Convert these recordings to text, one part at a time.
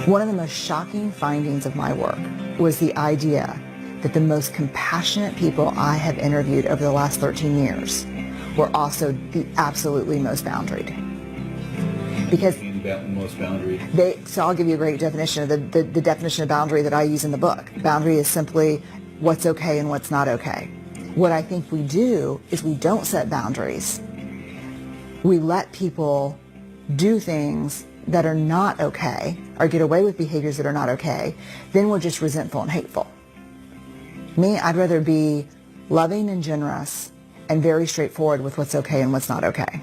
One of the most shocking findings of my work was the idea that the most compassionate people I have interviewed over the last 13 years were also the absolutely most boundaried. Because most boundaried. So I'll give you a great definition of the definition of boundary that I use in the book. Boundary is simply what's okay and what's not okay. What I think we do is we don't set boundaries. We let people do things that are not okay or get away with behaviors that are not okay. Then we're just resentful and hateful. Me, I'd rather be loving and generous and very straightforward with what's okay and what's not okay.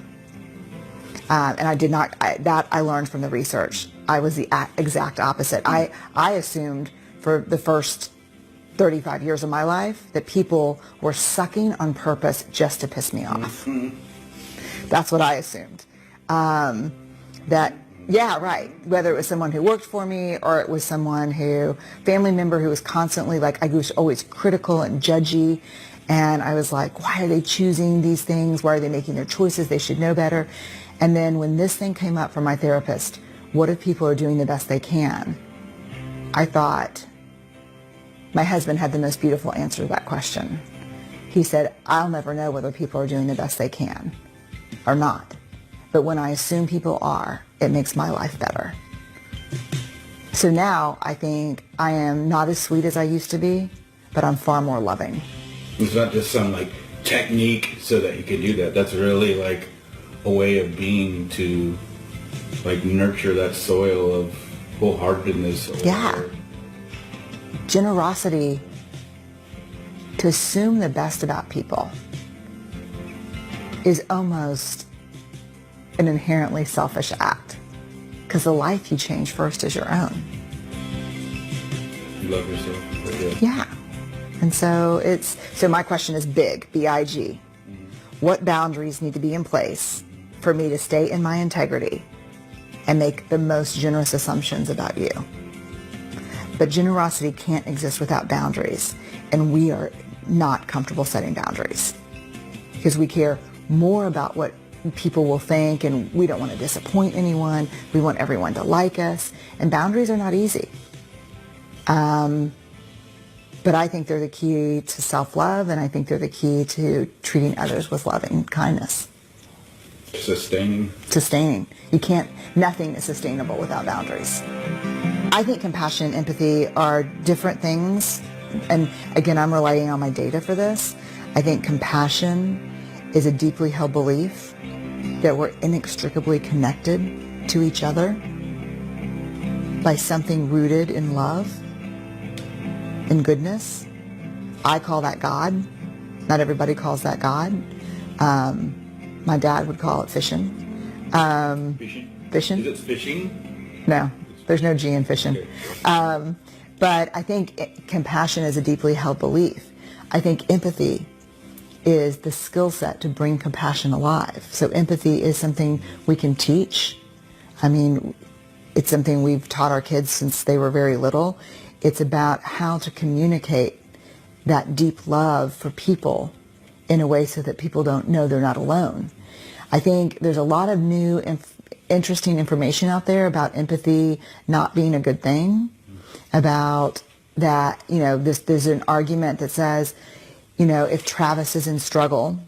And I learned from the research. I was the exact opposite. I assumed for the first 35 years of my life that people were sucking on purpose just to piss me off. Mm-hmm. That's what I assumed. Whether it was someone who worked for me or it was family member who was constantly I was always critical and judgy. And I was like, why are they choosing these things? Why are they making their choices? They should know better. And then when this thing came up from my therapist, what if people are doing the best they can? I thought, my husband had the most beautiful answer to that question. He said, I'll never know whether people are doing the best they can or not. But when I assume people are, it makes my life better. So now I think I am not as sweet as I used to be, but I'm far more loving. It's not just some technique so that you can do that. That's really a way of being to nurture that soil of wholeheartedness. Yeah. Generosity, to assume the best about people, is almost an inherently selfish act, because the life you change first is your own. You love yourself. Yeah. And so my question is big, B-I-G. Mm-hmm. What boundaries need to be in place for me to stay in my integrity and make the most generous assumptions about you? But generosity can't exist without boundaries, and we are not comfortable setting boundaries because we care more about what people will think, and we don't want to disappoint anyone. We want everyone to like us, and boundaries are not easy. But I think they're the key to self-love, and I think they're the key to treating others with love and kindness. Sustaining. Nothing is sustainable without boundaries. I think compassion and empathy are different things. And again, I'm relying on my data for this. I think compassion is a deeply held belief that we're inextricably connected to each other by something rooted in love and goodness. I call that God. Not everybody calls that God. My dad would call it fishing. Fishing? Is it fishing? No, there's no G in fishing. Okay. But I think compassion is a deeply held belief. I think empathy is the skill set to bring compassion alive. So empathy is something we can teach. I mean, it's something we've taught our kids since they were very little. It's about how to communicate that deep love for people in a way so that people don't know they're not alone. I think there's a lot of new interesting information out there about empathy not being a good thing, about that, there's an argument that says, if Travis is in struggle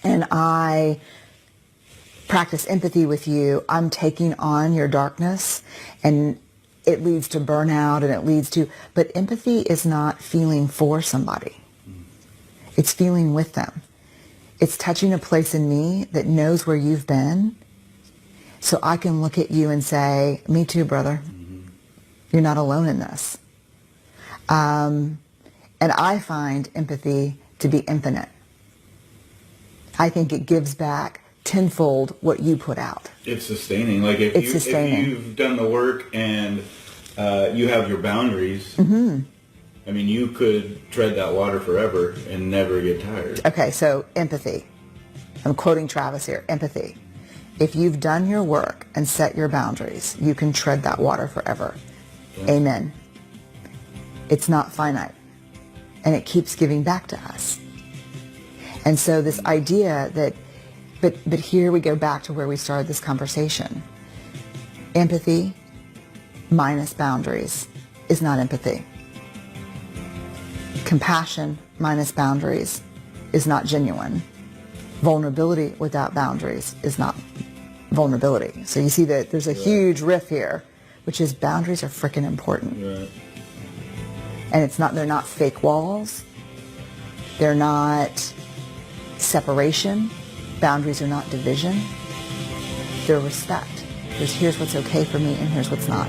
and I practice empathy with you, I'm taking on your darkness, and it leads to burnout, and it leads to, but empathy is not feeling for somebody. It's feeling with them. It's touching a place in me that knows where you've been, so I can look at you and say, me too, brother. You're not alone in this. And I find empathy to be infinite. I think it gives back tenfold what you put out. It's sustaining. If you've done the work and you have your boundaries, mm-hmm. I mean, you could tread that water forever and never get tired. Okay, so empathy. I'm quoting Travis here. Empathy. If you've done your work and set your boundaries, you can tread that water forever. Yeah. Amen. It's not finite. And it keeps giving back to us. And so this idea that, but here we go back to where we started this conversation. Empathy minus boundaries is not empathy. Compassion minus boundaries is not genuine. Vulnerability without boundaries is not vulnerability. So you see that there's a huge riff here, which is boundaries are freaking important. Right. And they're not fake walls. They're not separation. Boundaries are not division. They're respect. Here's what's okay for me and here's what's not.